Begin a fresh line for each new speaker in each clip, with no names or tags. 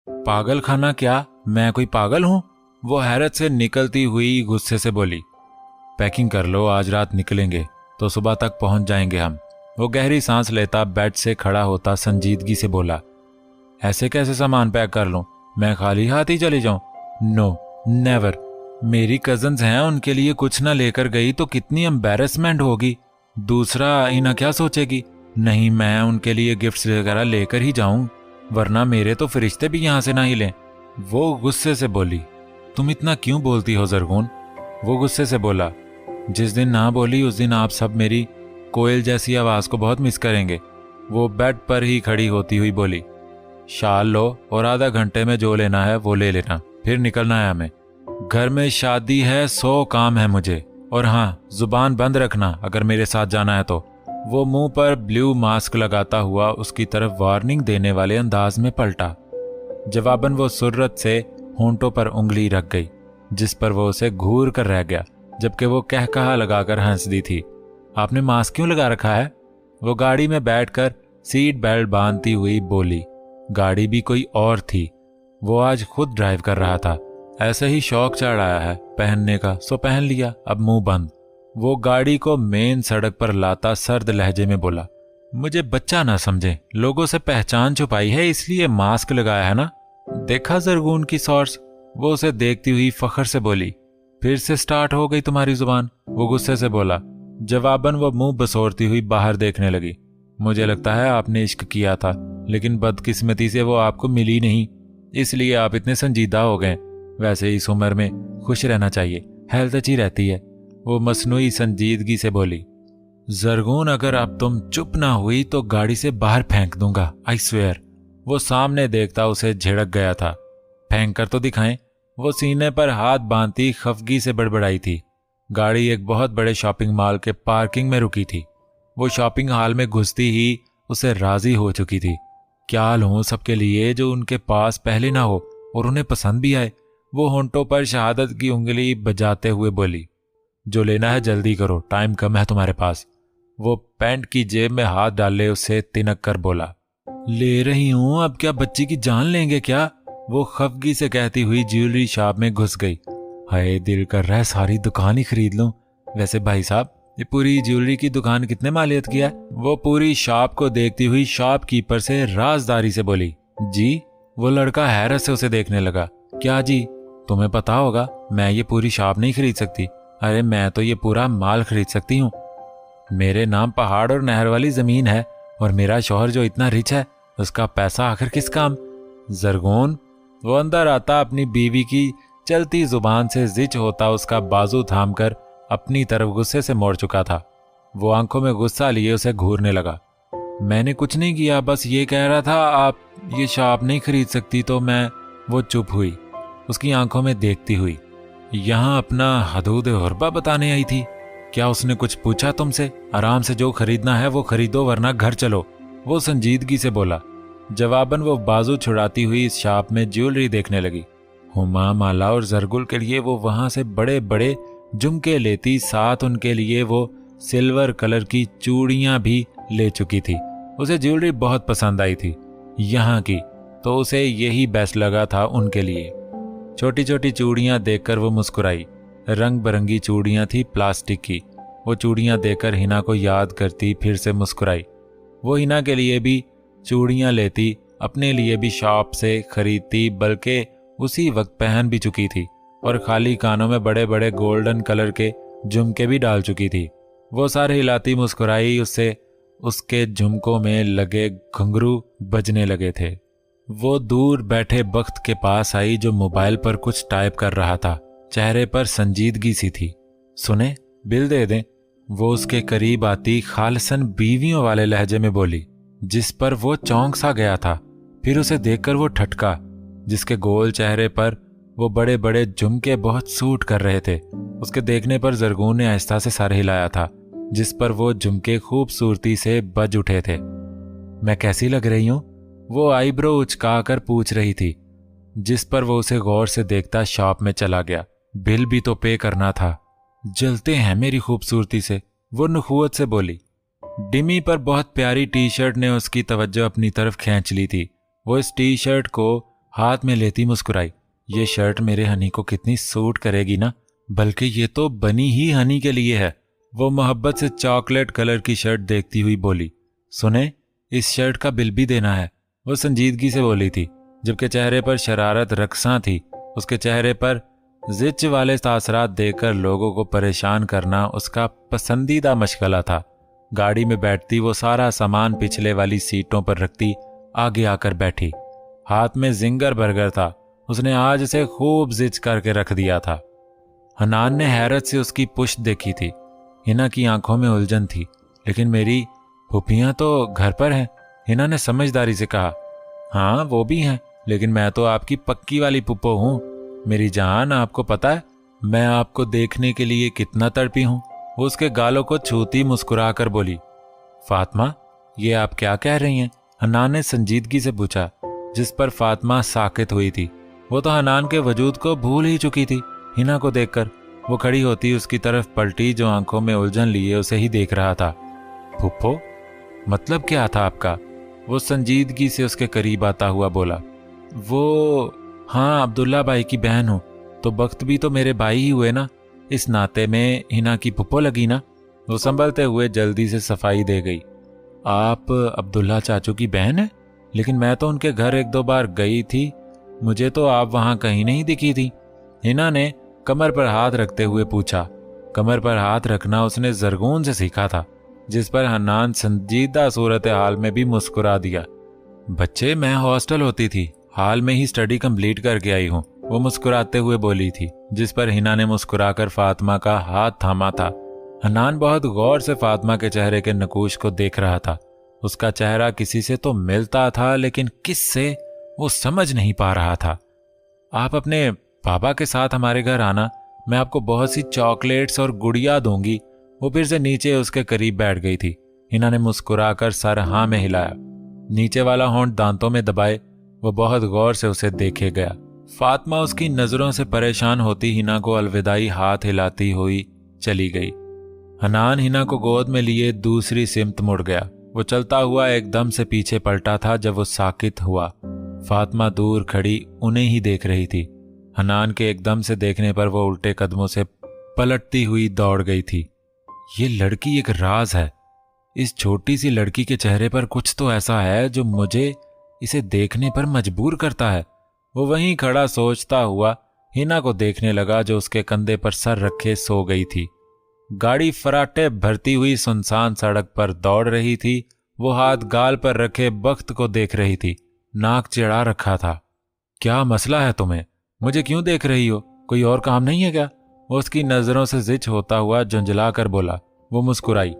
पागल खाना क्या? मैं कोई पागल हूँ? वो हैरत से निकलती हुई गुस्से से बोली। पैकिंग कर लो, आज रात निकलेंगे तो सुबह तक पहुंच जाएंगे हम। वो गहरी सांस लेता बेड से खड़ा होता संजीदगी से बोला। ऐसे कैसे सामान पैक कर लूं? मैं खाली हाथ ही चली जाऊं? No never. मेरी कजन्स हैं, उनके लिए कुछ ना लेकर गई तो कितनी एम्बैरेसमेंट होगी। दूसरा इना क्या सोचेगी? नहीं, मैं उनके लिए गिफ्ट्स वगैरह लेकर ही जाऊं, वरना मेरे तो फरिश्ते भी यहां से ना ही लें। वो गुस्से से बोली। तुम इतना क्यों बोलती हो जरगून? वो गुस्से से बोला। जिस दिन ना बोली उस दिन आप सब मेरी कोयल जैसी आवाज को बहुत मिस करेंगे। वो बेड पर ही खड़ी होती हुई बोली। शाल लो और आधा घंटे में जो लेना है वो ले लेना, फिर निकलना है हमें। घर में शादी है, 100 काम है मुझे। और हाँ, जुबान बंद रखना अगर मेरे साथ जाना है तो। वो मुंह पर ब्लू मास्क लगाता हुआ उसकी तरफ वार्निंग देने वाले अंदाज में पलटा। जवाबन वो सुर्रत से होंठों पर उंगली रख गई, जिस पर वो उसे घूर कर रह गया, जबकि वो कहकहा लगाकर हंस दी थी। आपने मास्क क्यों लगा रखा है? वो गाड़ी में बैठकर सीट बेल्ट बांधती हुई बोली। गाड़ी भी कोई और थी, वो आज खुद ड्राइव कर रहा था। ऐसे ही शौक चढ़ आया है पहनने का, सो पहन लिया, अब मुंह बंद। वो गाड़ी को मेन सड़क पर लाता सर्द लहजे में बोला। मुझे बच्चा ना समझे, लोगों से पहचान छुपाई है इसलिए मास्क लगाया है ना? देखा जरगून की सोर्स? वो उसे देखती हुई फखर से बोली। फिर से स्टार्ट हो गई तुम्हारी जुबान? वो गुस्से से बोला। जवाबन वो मुंह बसोरती हुई बाहर देखने लगी। मुझे लगता है आपने इश्क किया था, लेकिन बदकिस्मती से वो आपको मिली नहीं, इसलिए आप इतने संजीदा हो गए। वैसे इस उम्र में खुश रहना चाहिए, हेल्थ अच्छी रहती है। वो मसनूई संजीदगी से बोली। जरगून, अगर अब तुम चुप ना हुई तो गाड़ी से बाहर फेंक दूंगा, आई स्वेयर। वो सामने देखता उसे झिड़क गया था। फेंक कर तो दिखाएं। वो सीने पर हाथ बांधती खफगी से बड़बड़ाई थी। गाड़ी एक बहुत बड़े शॉपिंग मॉल के पार्किंग में रुकी थी। वो शॉपिंग हॉल में घुसती ही उसे राजी हो चुकी थी। क्या लूं सबके लिए जो उनके पास पहले ना हो और उन्हें पसंद भी आए। वो होंठों पर शहादत की उंगली बजाते हुए बोली। जो लेना है जल्दी करो, टाइम कम है तुम्हारे पास। वो पैंट की जेब में हाथ डाले उसे तिनक कर बोला। ले रही हूं, अब क्या बच्ची की जान लेंगे क्या? वो खफगी से कहती हुई ज्वेलरी शॉप में घुस गई। हाय, दिल कर रहा है सारी दुकान ही खरीद लूं। वैसे भाई साहब, ये पूरी ज्वेलरी की दुकान कितने मालियत की है? वो पूरी शॉप को देखती हुई शॉपकीपर से राजदारी से बोली। जी? वो लड़का हैरत से उसे देखने लगा। क्या जी? तुम्हें पता होगा मैं ये पूरी शॉप नहीं खरीद सकती। अरे मैं तो ये पूरा माल खरीद सकती हूँ। मेरे नाम पहाड़ और नहर वाली जमीन है, और मेरा शौहर जो इतना रिच है उसका पैसा आखिर किस काम? जरगून, वो अंदर आता अपनी बीवी की चलती जुबान से जिच होता उसका बाजू थामकर अपनी तरफ गुस्से से मोड़ चुका था। वो आंखों में गुस्सा लिए उसे घूरने लगा। मैंने कुछ नहीं किया, बस ये कह रहा था आप ये शॉप नहीं खरीद सकती तो मैं। वो चुप हुई, उसकी आंखों में देखती हुई। यहाँ अपना हदूद हुर्बा बताने आई थी? क्या उसने कुछ पूछा तुमसे? आराम से जो खरीदना है वो खरीदो, वरना घर चलो। वो संजीदगी से बोला। जवाबन वो बाजू छुड़ाती हुई इस शॉप में ज्वेलरी देखने लगी। हुमा, माला और जरगुल के लिए वो वहां से बड़े बड़े झुमके लेती, साथ उनके लिए वो सिल्वर कलर की चूड़ियां भी ले चुकी थी। उसे ज्वेलरी बहुत पसंद आई थी यहाँ की, तो उसे यही बेस्ट लगा था उनके लिए। छोटी छोटी चूड़ियां देखकर वो मुस्कुराई। रंग बिरंगी चूड़ियां थी, प्लास्टिक की। वो चूड़ियां देखकर हिना को याद करती, फिर से मुस्कुराई। वो हिना के लिए भी चूड़ियां लेती, अपने लिए भी शॉप से खरीदती, बल्कि उसी वक्त पहन भी चुकी थी, और खाली कानों में बड़े बड़े गोल्डन कलर के झुमके भी डाल चुकी थी। वो सारे हिलाती मुस्कुराई, उससे उसके झुमकों में लगे घुंघरू बजने लगे थे। वो दूर बैठे बख्त के पास आई जो मोबाइल पर कुछ टाइप कर रहा था। चेहरे पर संजीदगी सी थी। सुने, बिल दे दें। वो उसके करीब आती खालसन बीवियों वाले लहजे में बोली, जिस पर वो चौंक सा गया था। फिर उसे देखकर वो ठटका, जिसके गोल चेहरे पर वो बड़े बड़े झुमके बहुत सूट कर रहे थे। उसके देखने पर जरगून ने आहिस्ता से सर हिलाया था, जिस पर वो झुमके खूबसूरती से बज उठे थे। मैं कैसी लग रही हूं? वो आईब्रो उचकाकर पूछ रही थी, जिस पर वो उसे गौर से देखता शॉप में चला गया। बिल भी तो पे करना था। जलते हैं मेरी खूबसूरती से, वो नुखुवत से बोली। डिमी पर बहुत प्यारी टी शर्ट ने उसकी तवज्जो अपनी तरफ खींच ली थी। वो इस टी शर्ट को हाथ में लेती मुस्कुराई। ये शर्ट मेरे हनी को कितनी सूट करेगी ना, बल्कि ये तो बनी ही हनी के लिए है। वो मोहब्बत से चॉकलेट कलर की शर्ट देखती हुई बोली, सुने, इस शर्ट का बिल भी देना है। वो संजीदगी से बोली थी, जबकि चेहरे पर शरारत रक्सा थी। उसके चेहरे पर जिच वाले तासरात देखकर लोगों को परेशान करना उसका पसंदीदा मशगला था। गाड़ी में बैठती वो सारा सामान पिछले वाली सीटों पर रखती आगे आकर बैठी। हाथ में जिंगर बर्गर था, उसने आज से खूब जिच करके रख दिया था। हनान ने हैरत से उसकी पुश्त देखी थी। हिना की आंखों में उलझन थी। लेकिन मेरी फूफियां तो घर पर हैं, हिना ने समझदारी से कहा। हाँ वो भी हैं, लेकिन मैं तो आपकी पक्की वाली पुप्पो हूँ। मेरी जान, आपको पता है मैं आपको देखने के लिए कितना तड़पी हूँ। वो उसके गालों को छूती मुस्कुरा कर बोली, फातिमा ये आप क्या कह रही हैं? हनान ने संजीदगी से पूछा, जिस पर फातिमा साकित हुई थी। वो तो हनान के वजूद को भूल ही चुकी थी। हिना को देखकर वो खड़ी होती उसकी तरफ पलटी, जो आंखों में उलझन लिए उसे ही देख रहा था। फुप्पो, मतलब क्या था आपका? वो संजीदगी से उसके करीब आता हुआ बोला। वो, हाँ, अब्दुल्ला भाई की बहन हूं, तो वक्त भी तो मेरे भाई ही हुए ना, इस नाते में हिना की फुप्पो लगी ना। वो संभलते हुए जल्दी से सफाई दे गई। आप अब्दुल्ला चाचू की बहन है? लेकिन मैं तो उनके घर एक दो बार गई थी, मुझे तो आप वहां कहीं नहीं दिखी थी। हिना ने कमर पर हाथ रखते हुए पूछा। कमर पर हाथ रखना उसने जरगून से सीखा था, जिस पर हन्नान संजीदा सूरत हाल में भी मुस्कुरा दिया। बच्चे, मैं हॉस्टल होती थी, हाल में ही स्टडी कंप्लीट करके आई हूँ, वो मुस्कुराते हुए बोली थी, जिस पर हिना ने मुस्कुराकर फातिमा का हाथ थामा था। हन्नान बहुत गौर से फातिमा के चेहरे के नकूश को देख रहा था। उसका चेहरा किसी से तो मिलता था, लेकिन किस से वो समझ नहीं पा रहा था। आप अपने पापा के साथ हमारे घर आना, मैं आपको बहुत सी चॉकलेट्स और गुड़िया दूंगी। वो फिर से नीचे उसके करीब बैठ गई थी। हिना ने मुस्कुराकर सर हाँ में हिलाया। नीचे वाला होंठ दांतों में दबाए वो बहुत गौर से उसे देखे गया। फातिमा उसकी नजरों से परेशान होती हिना को अलविदाई हाथ हिलाती हुई चली गई। हनान हिना को गोद में लिए दूसरी सिमत मुड़ गया। वो चलता हुआ एकदम से पीछे पलटा था जब वो साकित हुआ। फातिमा दूर खड़ी उन्हें ही देख रही थी। हनान के एकदम से देखने पर वो उल्टे कदमों से पलटती हुई दौड़ गई थी। ये लड़की एक राज है। इस छोटी सी लड़की के चेहरे पर कुछ तो ऐसा है जो मुझे इसे देखने पर मजबूर करता है। वो वहीं खड़ा सोचता हुआ हिना को देखने लगा, जो उसके कंधे पर सर रखे सो गई थी। गाड़ी फराटे भरती हुई सुनसान सड़क पर दौड़ रही थी। वो हाथ गाल पर रखे बख्त को देख रही थी। नाक चिढ़ा रखा था। क्या मसला है तुम्हें? मुझे क्यों देख रही हो? कोई और काम नहीं है क्या? वो उसकी नजरों से जिच होता हुआ झुंझला कर बोला। वो मुस्कुराई।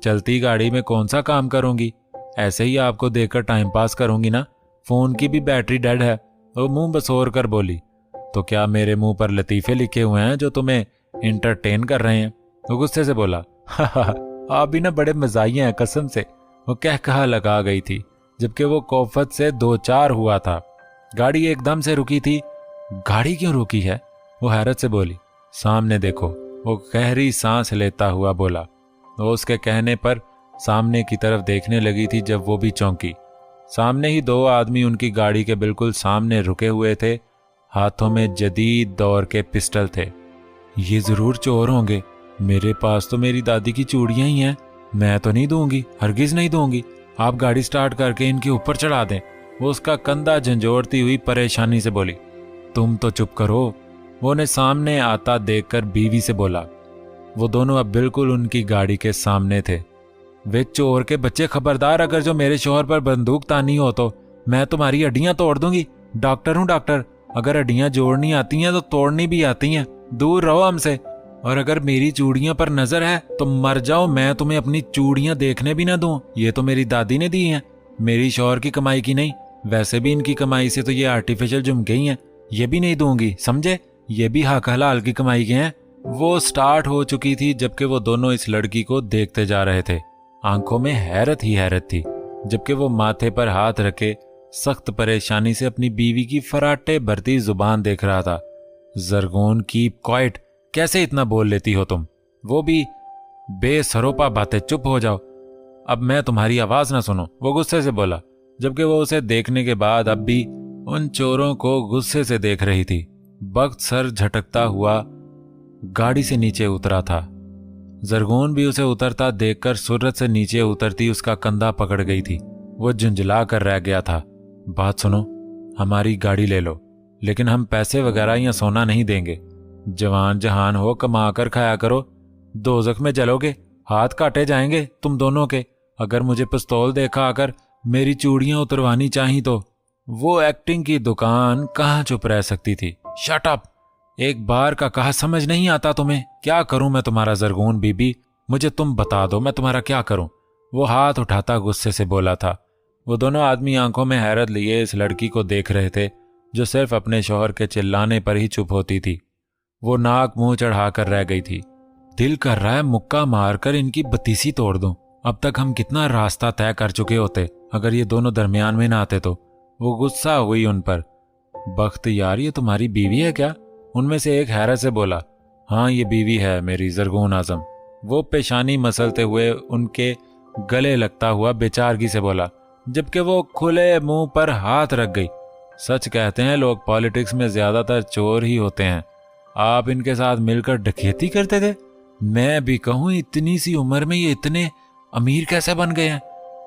चलती गाड़ी में कौन सा काम करूंगी, ऐसे ही आपको देखकर टाइम पास करूंगी ना। फोन की भी बैटरी डेड है। वो मुंह बसोर कर बोली। तो क्या मेरे मुंह पर लतीफे लिखे हुए हैं जो तुम्हें इंटरटेन कर रहे हैं? वो गुस्से से बोला। आप भी ना बड़े मजाइये हैं कसम से। वो कह कहा लगा गई थी, जबकि वो कोफत से दो चार हुआ था। गाड़ी एकदम से रुकी थी। गाड़ी क्यों रुकी है? वो हैरत से बोली। सामने देखो। वो गहरी सांस लेता हुआ बोला। वो उसके कहने पर सामने की तरफ देखने लगी थी जब वो भी चौंकी। सामने ही दो आदमी उनकी गाड़ी के बिल्कुल सामने रुके हुए थे। हाथों में जदीद दौर के पिस्टल थे। ये जरूर चोर होंगे। मेरे पास तो मेरी दादी की चूड़ियां ही हैं। मैं तो नहीं दूंगी, हरगिज नहीं दूंगी। आप गाड़ी स्टार्ट करके इनके ऊपर चढ़ा दें। वो उसका कंधा झंझोड़ती हुई परेशानी से बोली। तुम तो चुप करो। वो ने सामने आता देखकर बीवी से बोला। वो दोनों अब बिल्कुल उनकी गाड़ी के सामने थे। वे चोर के बच्चे, खबरदार, अगर जो मेरे शोहर पर बंदूक तानी हो तो मैं तुम्हारी हड्डियां तोड़ दूंगी। डॉक्टर हूं डॉक्टर। अगर हड्डियां जोड़नी आती हैं तो तोड़नी भी आती हैं। दूर रहो हमसे। और अगर मेरी चूड़ियां पर नजर है तो मर जाओ, मैं तुम्हें अपनी चूड़ियां देखने भी ना दूं। ये तो मेरी दादी ने दी हैं, मेरी शौहर की कमाई की नहीं। वैसे भी इनकी कमाई से तो ये आर्टिफिशियल झुमके ही हैं। ये भी नहीं दूंगी, समझे? ये भी हक हलाल की कमाई के हैं। वो स्टार्ट हो चुकी थी जबकि वो दोनों इस लड़की को देखते जा रहे थे। आंखों में हैरत ही हैरत थी, जबकि वो माथे पर हाथ रखे सख्त परेशानी से अपनी बीवी की फराटे भरती जुबान देख रहा था। जरगोन कीप क्वाइट। कैसे इतना बोल लेती हो तुम? वो भी बेसरोपा बातें। चुप हो जाओ, अब मैं तुम्हारी आवाज ना सुनो। वो गुस्से से बोला, जबकि वो उसे देखने के बाद अब भी उन चोरों को गुस्से से देख रही थी। बख्त सर झटकता हुआ गाड़ी से नीचे उतरा था। जरगून भी उसे उतरता देखकर सूरत से नीचे उतरती उसका कंधा पकड़ गई थी। वो झुंझला कर रह गया था। बात सुनो, हमारी गाड़ी ले लो, लेकिन हम पैसे वगैरह या सोना नहीं देंगे। जवान जहान हो, कमा कर खाया करो। दोजख में जलोगे, हाथ काटे जाएंगे तुम दोनों के। अगर मुझे पिस्तौल देखा आकर मेरी चूड़ियां उतरवानी चाही तो। वो एक्टिंग की दुकान कहाँ चुप रह सकती थी। शट अप, एक बार का कहा समझ नहीं आता तुम्हें? क्या करूं मैं तुम्हारा जरगून बीबी, मुझे तुम बता दो मैं तुम्हारा क्या करूं? वो हाथ उठाता गुस्से से बोला था। वो दोनों आदमी आंखों में हैरत लिए इस लड़की को देख रहे थे जो सिर्फ अपने शौहर के चिल्लाने पर ही चुप होती थी। वो नाक मुंह चढ़ाकर रह गई थी। दिल कर रहा है मुक्का मारकर इनकी बत्तीसी तोड़ दूं। अब तक हम कितना रास्ता तय कर चुके होते अगर ये दोनों दरमियान में ना आते तो। वो गुस्सा हुई उन पर। बख्त यार, ये तुम्हारी बीवी है क्या? उनमें से एक हैरत से बोला। हाँ, ये बीवी है मेरी, जरगून आजम। वो पेशानी मसलते हुए उनके गले लगता हुआ बेचारगी से बोला, जबकि वो खुले मुंह पर हाथ रख गई। सच कहते हैं लोग, पॉलिटिक्स में ज्यादातर चोर ही होते हैं। आप इनके साथ मिलकर डकैती करते थे? मैं भी कहूं, इतनी सी उम्र में ये इतने अमीर कैसे बन गए हैं?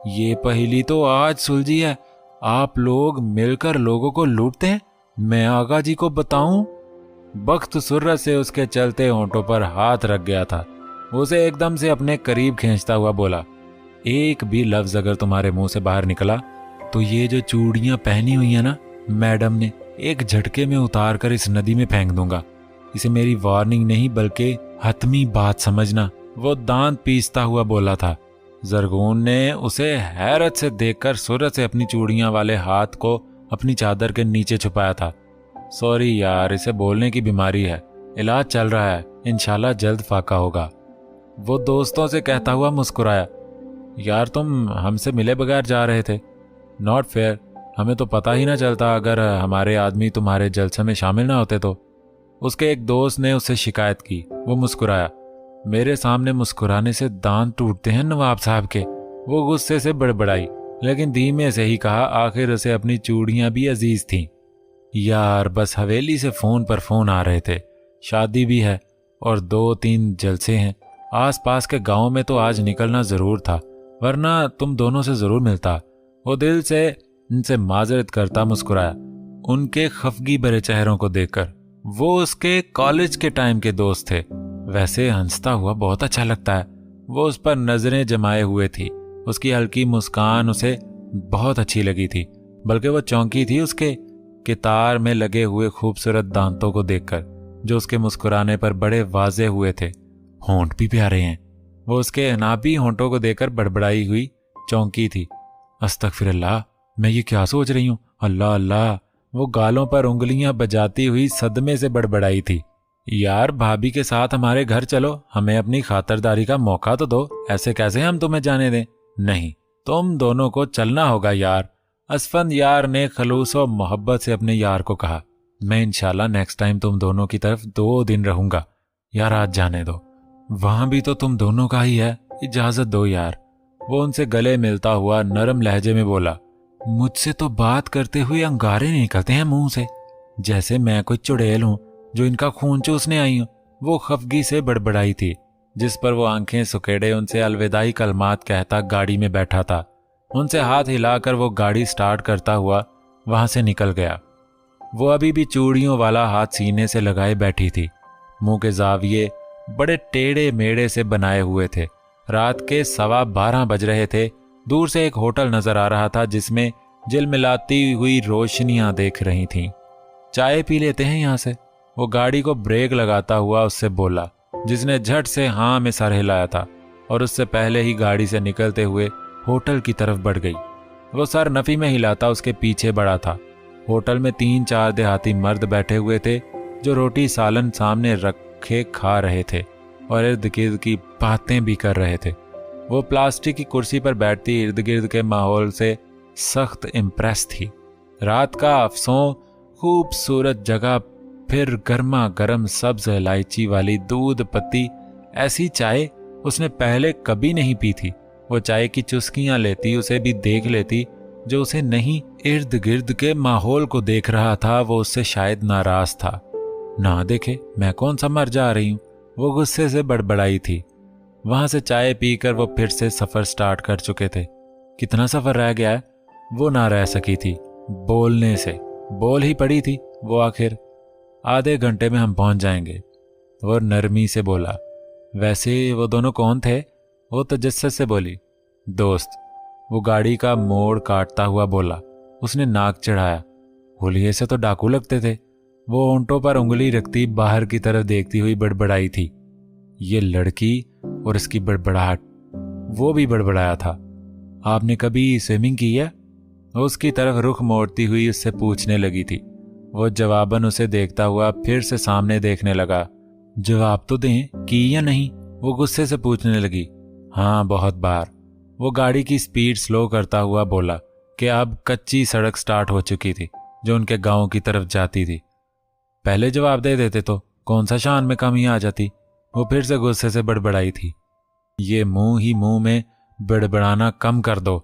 ये पहेली तो आज सुलझी है। आप लोग मिलकर लोगों को लूटते हैं? मैं आगा जी को बताऊं? बख्त सुर्रत से उसके चलते होंठों पर हाथ रख गया था। उसे एकदम से अपने करीब खींचता हुआ बोला, एक भी लफ्ज अगर तुम्हारे मुंह से बाहर निकला तो ये जो चूड़ियां पहनी हुई है ना मैडम ने, एक झटके में उतार कर इस नदी में फेंक दूंगा। इसे मेरी वार्निंग नहीं बल्कि हतमी बात समझना। वो दांत पीसता हुआ बोला था। जरगून ने उसे हैरत से देखकर सूरत से अपनी चूड़ियां वाले हाथ को अपनी चादर के नीचे छुपाया था। सॉरी यार, इसे बोलने की बीमारी है, इलाज चल रहा है, इंशाल्लाह जल्द फाका होगा। वो दोस्तों से कहता हुआ मुस्कुराया। यार तुम हमसे मिले बगैर जा रहे थे। नॉट फेयर, हमें तो पता ही ना चलता अगर हमारे आदमी तुम्हारे जलसे में शामिल ना होते तो। उसके एक दोस्त ने उससे शिकायत की। वो मुस्कुराया। मेरे सामने मुस्कुराने से दांत टूटते हैं नवाब साहब के। वो गुस्से से बड़बड़ाई, लेकिन धीमे से ही कहा, आखिर उसे अपनी चूड़ियां भी अजीज थीं। यार बस हवेली से फोन पर फोन आ रहे थे, शादी भी है और 2-3 जलसे हैं। आसपास के गांव में तो आज निकलना जरूर था, वरना तुम दोनों से जरूर मिलता। वो दिल से उनसे माजरत करता मुस्कुराया उनके खफगी भरे चेहरों को देखकर। वो उसके कॉलेज के टाइम के दोस्त थे। वैसे हंसता हुआ बहुत अच्छा लगता है। वो उस पर नजरें जमाए हुए थी। उसकी हल्की मुस्कान उसे बहुत अच्छी लगी थी, बल्कि वो चौंकी थी उसके कितार में लगे हुए खूबसूरत दांतों को देखकर, जो उसके मुस्कुराने पर बड़े वाजे हुए थे। होंठ भी प्यारे हैं। वो उसके अनाबी होंठों को देखकर बड़बड़ाई हुई चौंकी थी। अस्तगफिरुल्लाह, मैं ये क्या सोच रही हूँ? अल्लाह अल्लाह। वो गालों पर उंगलियां बजाती हुई सदमे से बड़बड़ाई थी। यार भाभी के साथ हमारे घर चलो, हमें अपनी खातरदारी का मौका तो दो। ऐसे कैसे हम तुम्हें जाने दें? नहीं, तुम दोनों को चलना होगा यार। असफंद यार ने खलूस और मोहब्बत से अपने यार को कहा। मैं इंशाल्लाह नेक्स्ट टाइम तुम दोनों की तरफ 2 दिन रहूंगा। यार आज जाने दो, वहां भी तो तुम दोनों का ही है, इजाजत दो यार। वो उनसे गले मिलता हुआ नरम लहजे में बोला। मुझसे तो बात करते हुए अंगारे निकलते हैं मुंह से, जैसे मैं कोई चुड़ैल हूं जो इनका खून चूसने आई हूं। वो खफगी से बड़बड़ाई थी, जिस पर वो आंखें सुकेड़े उनसे अलविदाई कलमात कहता गाड़ी में बैठा था। उनसे हाथ हिलाकर वो गाड़ी स्टार्ट करता हुआ वहां से निकल गया। वो अभी भी चूड़ियों वाला हाथ सीने से लगाए बैठी थी। मुंह के जाविये बड़े टेढ़े मेढ़े से बनाए हुए थे। रात के 12:15 बज रहे थे। दूर से एक होटल नजर आ रहा था जिसमें झिलमिलाती हुई रोशनियां देख रही थीं। चाय पी लेते हैं यहां से, वो गाड़ी को ब्रेक लगाता हुआ उससे बोला, जिसने झट से हाँ में सर हिलाया था और उससे पहले ही गाड़ी से निकलते हुए होटल की तरफ बढ़ गई। वो सर नफी में हिलाता उसके पीछे बढ़ा था। होटल में 3-4 देहाती मर्द बैठे हुए थे जो रोटी सालन सामने रखे खा रहे थे और इर्द गिर्द की बातें भी कर रहे थे। वो प्लास्टिक की कुर्सी पर बैठती इर्द गिर्द के माहौल से सख्त इम्प्रेस थी। रात का अफसों खूबसूरत जगह, फिर गर्मा गर्म सब्ज इलायची वाली दूध पत्ती। ऐसी चाय उसने पहले कभी नहीं पी थी। वो चाय की चुस्कियां लेती, उसे भी देख लेती जो उसे नहीं, इर्द गिर्द के माहौल को देख रहा था वो उससे शायद नाराज था। ना देखे, मैं कौन सा मर जा रही हूं, वो गुस्से से बड़बड़ाई थी। वहां से चाय पीकर वो फिर से सफर स्टार्ट कर चुके थे। कितना सफर रह गया है, वो ना रह सकी थी बोलने से, बोल ही पड़ी थी वो आखिर। आधे घंटे में हम पहुंच जाएंगे, वो नरमी से बोला। वैसे वो दोनों कौन थे, वो तजस्सुस से बोली। दोस्त, वो गाड़ी का मोड़ काटता हुआ बोला। उसने नाक चढ़ाया। हुलिये से तो डाकू लगते थे। वो होंठों पर उंगली रखती बाहर की तरफ देखती हुई बड़बड़ाई थी। ये लड़की और इसकी बड़बड़ाहट। वो भी बड़बड़ाया था। आपने कभी स्विमिंग की है? उसकी तरफ रुख मोड़ती हुई उससे पूछने लगी थी। वो जवाबन उसे देखता हुआ फिर से सामने देखने लगा। जवाब तो दें, की या नहीं, वो गुस्से से पूछने लगी। हाँ, बहुत बार। वो गाड़ी की स्पीड स्लो करता हुआ बोला कि अब कच्ची सड़क स्टार्ट हो चुकी थी जो उनके गांव की तरफ जाती थी। पहले जवाब दे देते तो कौन सा शान में कमी आ जाती। वो फिर से गुस्से से बड़बड़ाई थी। ये मुंह ही मुंह में बड़बड़ाना कम कर दो।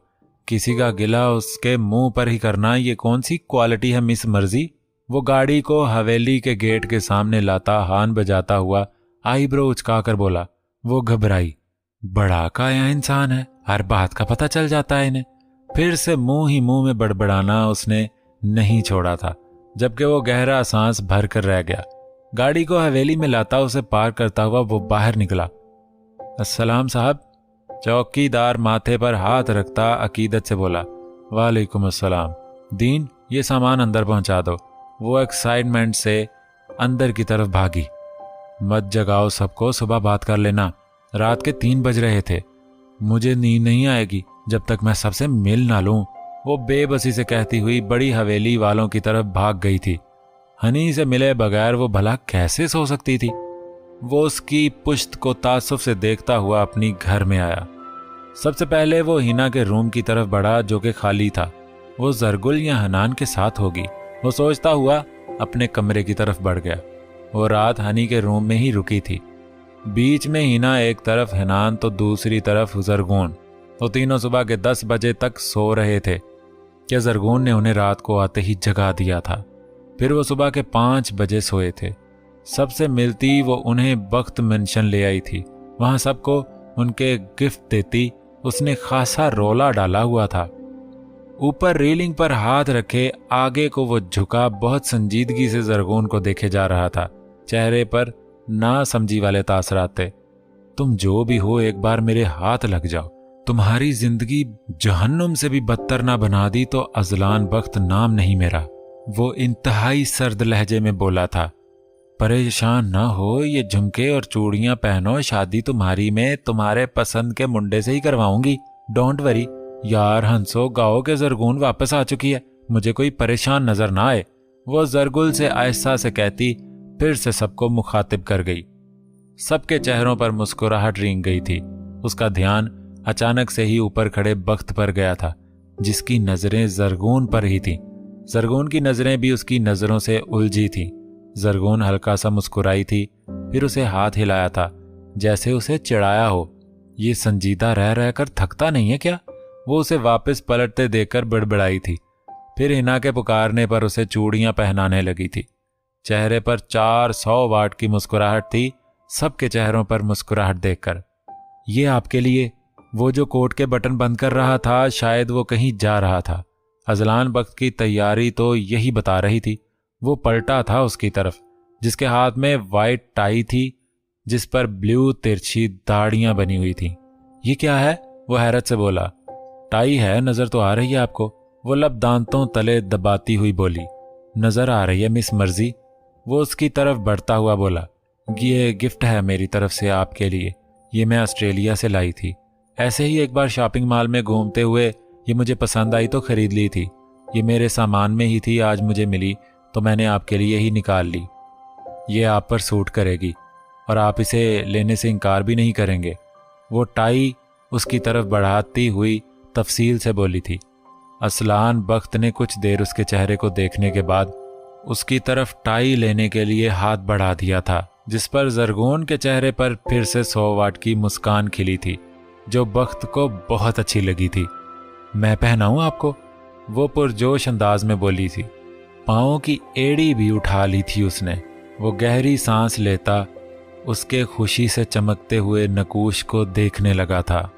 किसी का गिला उसके मुंह पर ही करना, ये कौन सी क्वालिटी है मिस मर्जी? वो गाड़ी को हवेली के गेट के सामने लाता हार्न बजाता हुआ आईब्रो उचकाकर बोला। वो घबराई। बड़ा काया इंसान है, हर बात का पता चल जाता है इन्हें। फिर से मुंह ही मुंह में बड़बड़ाना उसने नहीं छोड़ा था, जबकि वो गहरा सांस भर कर रह गया। गाड़ी को हवेली में लाता उसे पार करता हुआ वो बाहर निकला। अस्सलाम साहब, चौकीदार माथे पर हाथ रखता अकीदत से बोला। वालेकुम अस्सलाम। दीन, ये सामान अंदर पहुंचा दो। वो एक्साइटमेंट से अंदर की तरफ भागी। मत जगाओ सबको, सुबह बात कर लेना। रात के 3 बज रहे थे। मुझे नींद नहीं आएगी जब तक मैं सबसे मिल ना लूं, वो बेबसी से कहती हुई बड़ी हवेली वालों की तरफ भाग गई थी। हनी से मिले बगैर वो भला कैसे सो सकती थी? वो उसकी पुश्त को तासुफ से देखता हुआ अपनी घर में आया। सबसे पहले वो हिना के रूम की तरफ बढ़ा जो कि खाली था। वो जरगुल या हनान के साथ होगी, वो सोचता हुआ अपने कमरे की तरफ बढ़ गया। वो रात हनी के रूम में ही रुकी थी। बीच में हिना एक तरफ, हनान तो दूसरी तरफ जरगुन। वो तीनों सुबह के 10 बजे तक सो रहे थे कि जरगुन ने उन्हें रात को आते ही जगा दिया था। फिर वो सुबह के 5 बजे सोए थे। सबसे मिलती वो उन्हें बख्त मेंशन ले आई थी। वहां सबको उनके गिफ्ट देती उसने खासा रोला डाला हुआ था। ऊपर रेलिंग पर हाथ रखे आगे को वो झुका बहुत संजीदगी से जरगुन को देखे जा रहा था। चेहरे पर ना समझी वाले तासरात थे। तुम जो भी हो, एक बार मेरे हाथ लग जाओ। तुम्हारी जिंदगी जहन्नुम से भी बदतर ना बना दी तो अजलान बख्त नाम नहीं मेरा, वो इंतहाई सर्द लहजे में बोला था। परेशान ना हो, ये झुमके और चूड़ियां पहनो, शादी तुम्हारी में तुम्हारे पसंद के मुंडे से ही करवाऊंगी। डोंट वरी यार हंसो गाओ के जरगुन वापस आ चुकी है, मुझे कोई परेशान नजर ना आए, वो जरगुल से आहिस्ता से कहती फिर से सबको मुखातिब कर गई। सबके चेहरों पर मुस्कुराहट रेंग गई थी। उसका ध्यान अचानक से ही ऊपर खड़े बख्त पर गया था, जिसकी नजरें जरगुन पर ही थीं। जरगुन की नजरें भी उसकी नजरों से उलझी थीं। जरगुन हल्का सा मुस्कुराई थी, फिर उसे हाथ हिलाया था जैसे उसे चिढ़ाया हो। ये संजीदा रह रहकर थकता नहीं है क्या? वो उसे वापस पलटते देखकर बड़बड़ाई थी। फिर हिना के पुकारने पर उसे चूड़ियां पहनाने लगी थी। चेहरे पर 400 वाट की मुस्कुराहट थी। सबके चेहरों पर मुस्कुराहट देखकर, ये आपके लिए। वो जो कोट के बटन बंद कर रहा था, शायद वो कहीं जा रहा था। अजलान बख्त की तैयारी तो यही बता रही थी। वो पलटा था उसकी तरफ, जिसके हाथ में वाइट टाई थी जिस पर ब्लू तिरछी दाढ़ियां बनी हुई थी। ये क्या है? वो हैरत से बोला। टाई है, नजर तो आ रही है आपको, वो लब दांतों तले दबाती हुई बोली। नजर आ रही है मिस मर्जी, वो उसकी तरफ बढ़ता हुआ बोला। ये गिफ्ट है मेरी तरफ से आपके लिए, ये मैं ऑस्ट्रेलिया से लाई थी। ऐसे ही एक बार शॉपिंग मॉल में घूमते हुए ये मुझे पसंद आई तो खरीद ली थी। ये मेरे सामान में ही थी, आज मुझे मिली तो मैंने आपके लिए ही निकाल ली। ये आप पर सूट करेगी और आप इसे लेने से इनकार भी नहीं करेंगे। वो टाई उसकी तरफ बढ़ाती हुई तफसील से बोली थी। असलान बख्त ने कुछ देर उसके चेहरे को देखने के बाद उसकी तरफ टाई लेने के लिए हाथ बढ़ा दिया था, जिस पर जरगुन के चेहरे पर फिर से 100 वाट की मुस्कान खिली थी, जो बख्त को बहुत अच्छी लगी थी। मैं पहनाऊं आपको? वो पुरजोश अंदाज में बोली थी। पाँव की एड़ी भी उठा ली थी उसने। वो गहरी सांस लेता उसके खुशी से चमकते हुए नकूश को देखने लगा था।